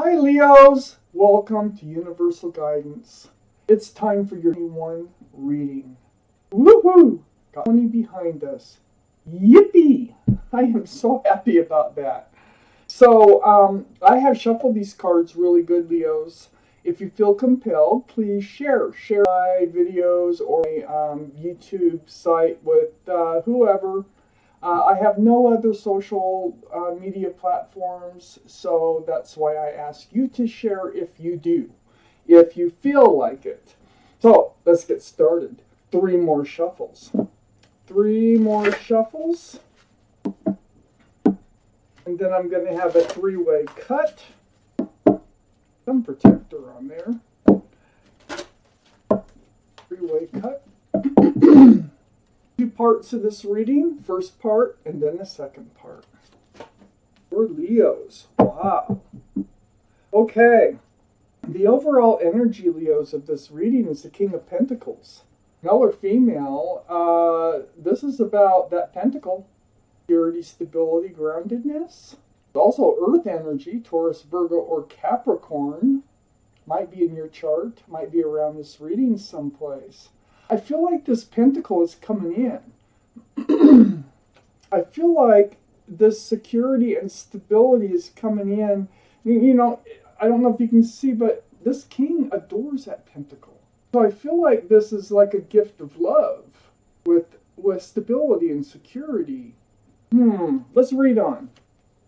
Hi Leos! Welcome to Universal Guidance. It's time for your 21 reading. Woohoo! Got 20 behind us. Yippee! I am so happy about that. So, I have shuffled these cards really good, Leos. If you feel compelled, please share. Share my videos or my YouTube site with whoever. I have no other social media platforms, so that's why I ask you to share if you do, if you feel like it. So let's get started. 3 more shuffles. 3 more shuffles. And then I'm going to have a 3-way cut. Some protector on there. 3-way cut. 2 parts of this reading, first part and then the second part. For Leos, wow. Okay, the overall energy, Leos, of this reading is the King of Pentacles. Male or female, this is about that pentacle, purity, stability, groundedness. Also earth energy, Taurus, Virgo, or Capricorn. Might be in your chart, might be around this reading someplace. I feel like this pentacle is coming in. I feel like this security and stability is coming in. You know, I don't know if you can see, but this king adores that pentacle. So I feel like this is like a gift of love with stability and security. Let's read on.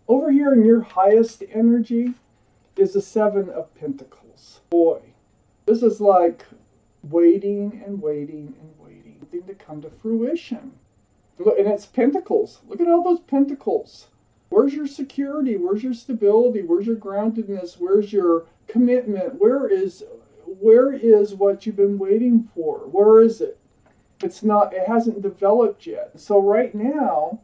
Over here in your highest energy is the 7 of Pentacles. Boy, this is like waiting and waiting and waiting, something to come to fruition. Look, and it's pentacles. Look at all those pentacles. Where's your security? Where's your stability? Where's your groundedness? Where's your commitment? Where is what you've been waiting for? Where is it? It's not, it hasn't developed yet. So right now,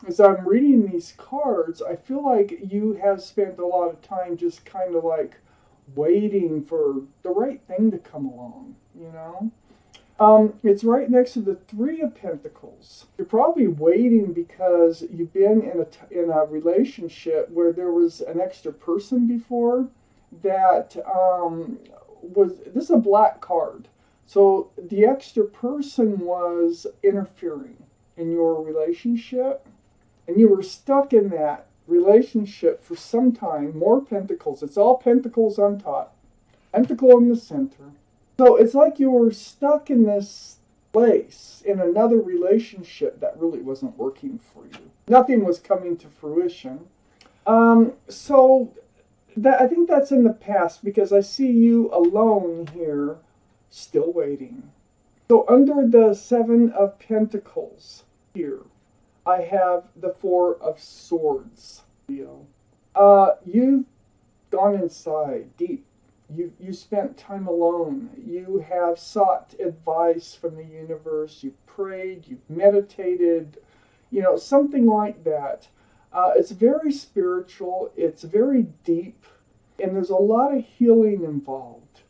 as I'm reading these cards, I feel like you have spent a lot of time just kind of like waiting for the right thing to come along, you know? It's right next to the 3 of Pentacles. You're probably waiting because you've been in a relationship where there was an extra person before that this is a black card. So the extra person was interfering in your relationship, and you were stuck in that relationship for some time. More pentacles. It's all pentacles on top. Pentacle in the center. So it's like you were stuck in this place in another relationship that really wasn't working for you. Nothing was coming to fruition. So that, I think that's in the past because I see you alone here still waiting. So under the 7 of Pentacles here, I have the 4 of Swords, Leo. You've gone inside deep. You spent time alone. You have sought advice from the universe. You've prayed. You've meditated. You know, something like that. It's very spiritual. It's very deep. And there's a lot of healing involved.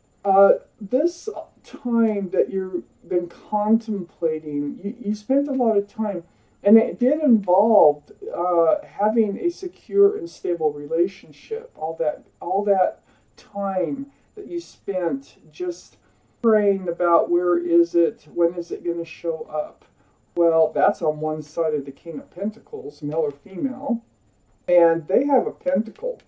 This time that you've been contemplating, you spent a lot of time. And it did involve having a secure and stable relationship. All that time that you spent just praying about where is it, when is it going to show up. Well, that's on one side of the King of Pentacles, male or female, and they have a pentacle.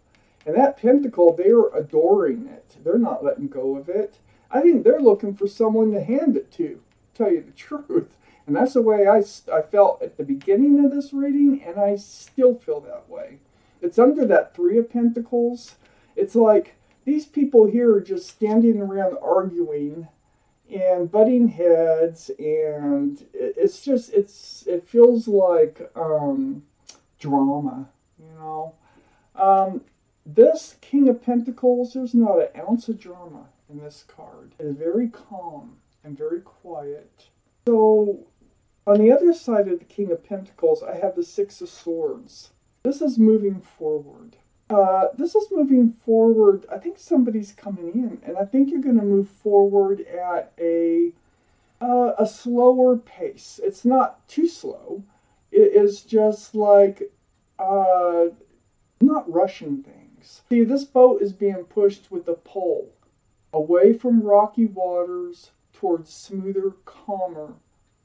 And that pentacle, they're adoring it. They're not letting go of it. I think they're looking for someone to hand it to tell you the truth. And that's the way I felt at the beginning of this reading, and I still feel that way. It's under that 3 of Pentacles. It's like these people here are just standing around arguing and butting heads, and it's just, it feels like drama, you know. This King of Pentacles, there's not an ounce of drama in this card. It is very calm and very quiet. So on the other side of the King of Pentacles, I have the 6 of Swords. This is moving forward. I think somebody's coming in, and I think you're going to move forward at a slower pace. It's not too slow. It is just like not rushing things. things. See, this boat is being pushed with a pole away from rocky waters towards smoother, calmer,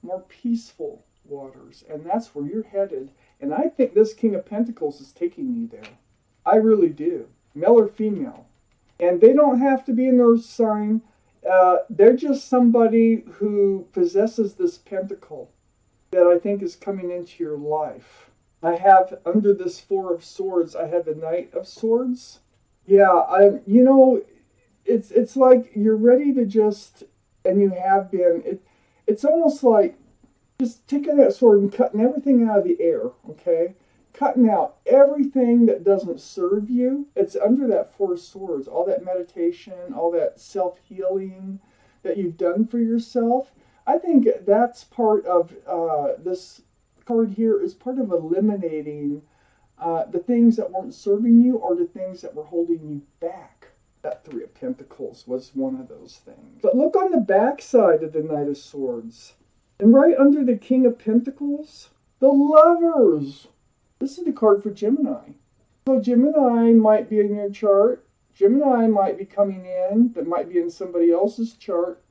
more peaceful waters. And that's where you're headed. And I think this King of Pentacles is taking you there. I really do. Male or female. And they don't have to be an earth sign. They're just somebody who possesses this pentacle that I think is coming into your life. I have, under this Four of Swords, I have the Knight of Swords. Yeah, it's like you're ready to just, and you have been, it's almost like just taking that sword and cutting everything out of the air, okay? Cutting out everything that doesn't serve you. It's under that Four Swords, all that meditation, all that self-healing that you've done for yourself. I think that's part of this card here is part of eliminating the things that weren't serving you or the things that were holding you back. That Three of Pentacles was one of those things. But look on the back side of the Knight of Swords. And right under the King of Pentacles, the Lovers. This is the card for Gemini. So Gemini might be in your chart. Gemini might be coming in, that might be in somebody else's chart.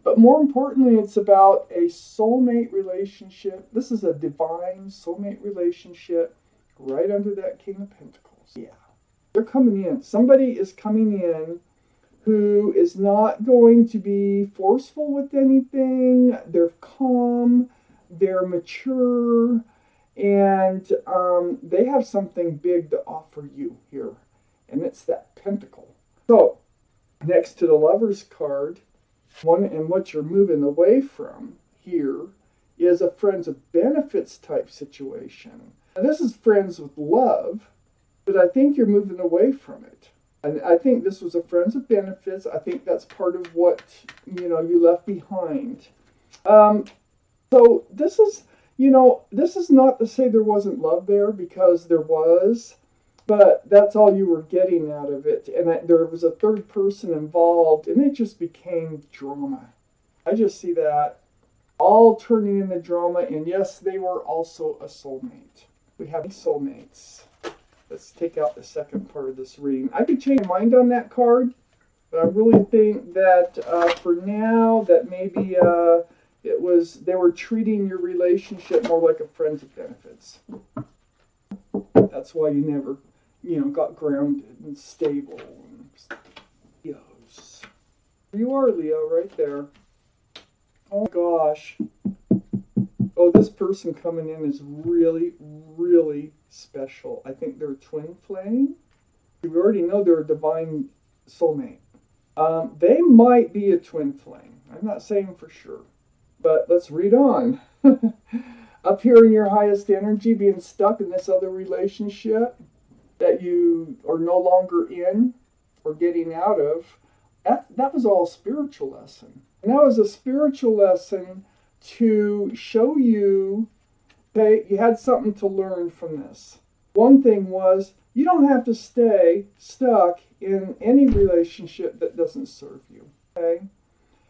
But more importantly, it's about a soulmate relationship. This is a divine soulmate relationship right under that King of Pentacles. Yeah. They're coming in. Somebody is coming in who is not going to be forceful with anything. They're calm. They're mature. And they have something big to offer you here. And it's that pentacle. So, next to the Lover's card, and what you're moving away from here is a friends of benefits type situation. Now, this is friends with love, but I think you're moving away from it. And I think this was a friends of benefits. I think that's part of what, you left behind. So this is, this is not to say there wasn't love there, because there was, but that's all you were getting out of it. And there was a third person involved, and it just became drama. I just see that all turning into drama, and yes, they were also a soulmate. We have soulmates. Let's take out the second part of this reading. I could change my mind on that card, but I really think that for now, that maybe they were treating your relationship more like a friends of benefits. That's why you never, got grounded and stable. Leos. You are Leo right there. Oh gosh. Oh, this person coming in is really, really special. I think they're twin flame. We already know they're a divine soulmate. They might be a twin flame. I'm not saying for sure. But let's read on. Up here in your highest energy, being stuck in this other relationship that you are no longer in or getting out of, that was all a spiritual lesson. And that was a spiritual lesson to show you that you had something to learn from this. One thing was, you don't have to stay stuck in any relationship that doesn't serve you. Okay?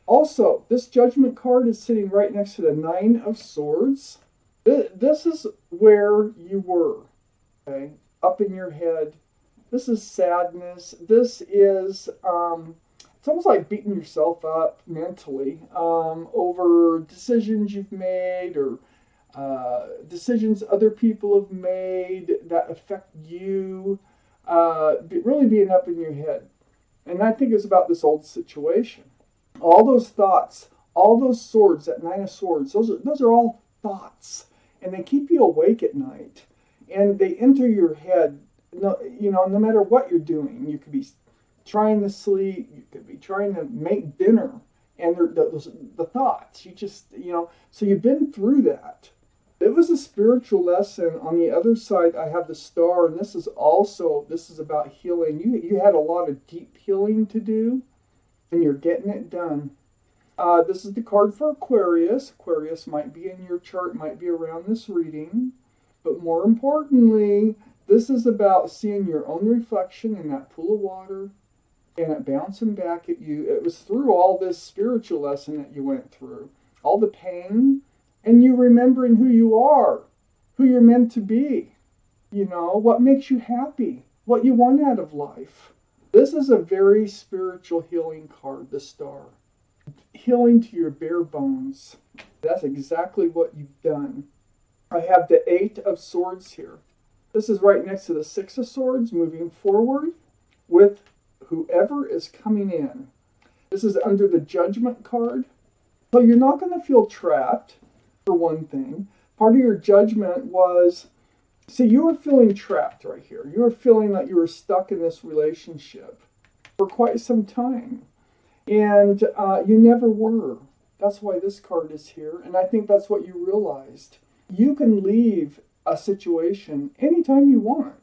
Also, this Judgment card is sitting right next to the Nine of Swords. This is where you were, okay? Up in your head. This is sadness. This is, it's almost like beating yourself up mentally over decisions you've made or decisions other people have made that affect you. Really being up in your head. And I think it's about this old situation. All those thoughts, all those swords, that Nine of Swords, those are all thoughts. And they keep you awake at night. And they enter your head, no matter what you're doing. You could be trying to sleep, you could be trying to make dinner. And the thoughts, you just, so you've been through that. It was a spiritual lesson. On the other side, I have the Star, and this is about healing. You had a lot of deep healing to do. And you're getting it done. This is the card for Aquarius. Aquarius might be in your chart, might be around this reading. But more importantly, this is about seeing your own reflection in that pool of water and it bouncing back at you. It was through all this spiritual lesson that you went through. All the pain, and you remembering who you are, who you're meant to be. What makes you happy. what you want out of life. This is a very spiritual healing card, the Star. Healing to your bare bones. That's exactly what you've done. I have the 8 of Swords here. This is right next to the 6 of Swords, moving forward with whoever is coming in. This is under the Judgment card. So you're not going to feel trapped, for one thing. Part of your judgment was, see, you were feeling trapped right here. You were feeling like you were stuck in this relationship for quite some time. And you never were. That's why this card is here. And I think that's what you realized. You can leave a situation anytime you want.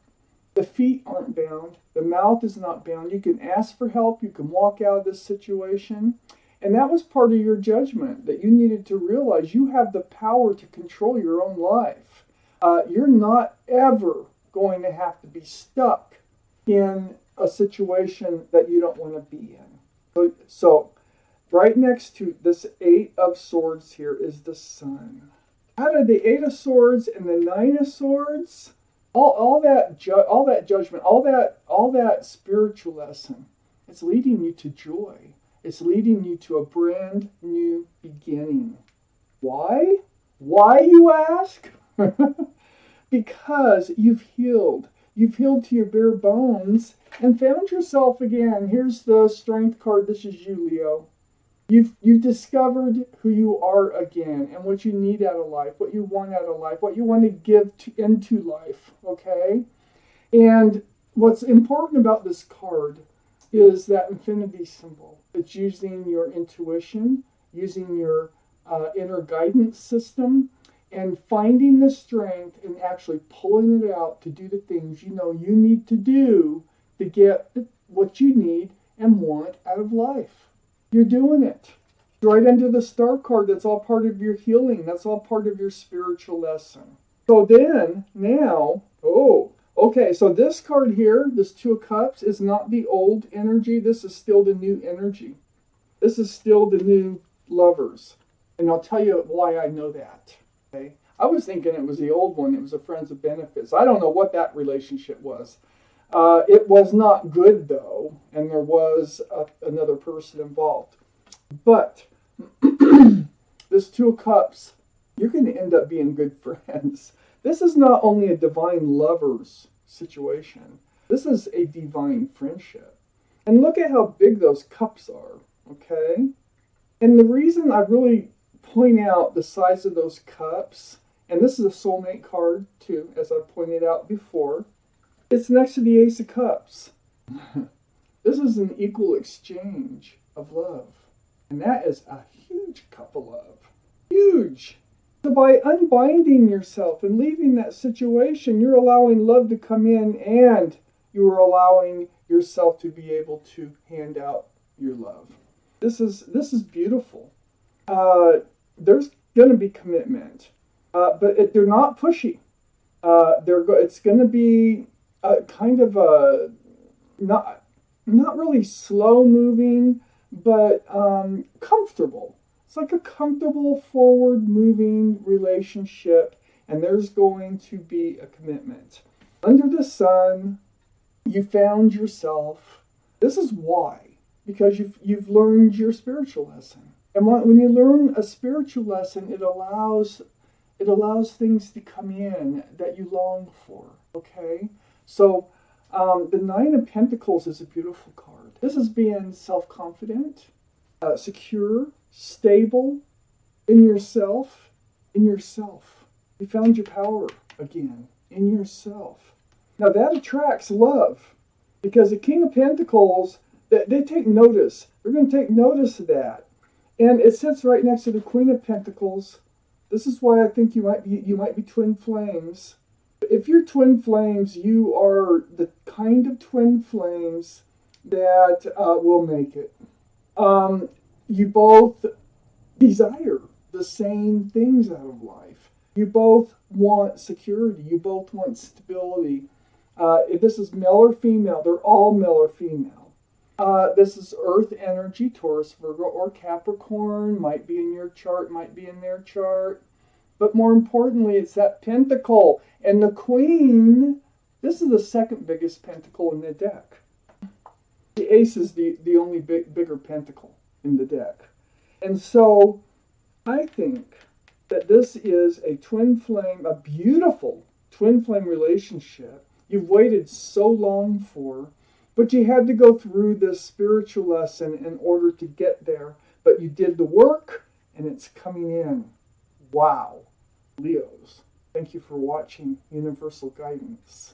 The feet aren't bound. The mouth is not bound. You can ask for help. You can walk out of this situation. And that was part of your judgment, that you needed to realize you have the power to control your own life. You're not ever going to have to be stuck in a situation that you don't want to be in. So right next to this 8 of Swords here is the Sun. Out of the 8 of Swords and the 9 of Swords, all that judgment, all that spiritual lesson, it's leading you to joy. It's leading you to a brand new beginning. Why? Why, you ask? Because you've healed. You've healed to your bare bones and found yourself again. Here's the Strength card. This is you, Leo. You've discovered who you are again and what you need out of life, what you want out of life, what you want to give into life, okay? And what's important about this card is that infinity symbol. It's using your intuition, using your inner guidance system, and finding the strength and actually pulling it out to do the things you know you need to do to get what you need and want out of life. You're doing it. Right under the Star card, that's all part of your healing. That's all part of your spiritual lesson. So then, now, okay, so this card here, this 2 of Cups, is not the old energy. This is still the new energy. This is still the new lovers. And I'll tell you why I know that. Okay? I was thinking it was the old one. It was a Friends of Benefits. I don't know what that relationship was. It was not good, though, and there was another person involved. But this 2 of Cups, you're going to end up being good friends. This is not only a divine lovers situation. This is a divine friendship. And look at how big those cups are, okay? And the reason I really point out the size of those cups, and this is a Soulmate card too, as I pointed out before, it's next to the Ace of Cups. This is an equal exchange of love. And that is a huge cup of love. Huge. So by unbinding yourself and leaving that situation, you're allowing love to come in and you're allowing yourself to be able to hand out your love. This is beautiful. There's going to be commitment, but they're not pushy. It's going to be kind of a not really slow moving, but comfortable. It's like a comfortable, forward-moving relationship, and there's going to be a commitment. Under the Sun, you found yourself. This is why. Because you've learned your spiritual lesson. And when you learn a spiritual lesson, it allows things to come in that you long for, okay? So the 9 of Pentacles is a beautiful card. This is being self-confident, secure, stable in yourself. You found your power again in yourself. Now that attracts love, because the King of Pentacles, they take notice. They're going to take notice of that. And it sits right next to the Queen of Pentacles. This is why I think you might be twin flames. If you're twin flames, you are the kind of twin flames that will make it. You both desire the same things out of life. You both want security. You both want stability. If this is male or female, they're all male or female. This is Earth energy, Taurus, Virgo, or Capricorn. Might be in your chart, might be in their chart. But more importantly, it's that Pentacle. And the Queen This is the second biggest pentacle in the deck. The ace is the only bigger pentacle in the deck. And so I think that this is a twin flame, a beautiful twin flame relationship you've waited so long for, but you had to go through this spiritual lesson in order to get there. But you did the work, and it's coming in. Wow. Leos, thank you for watching Universal Guidance.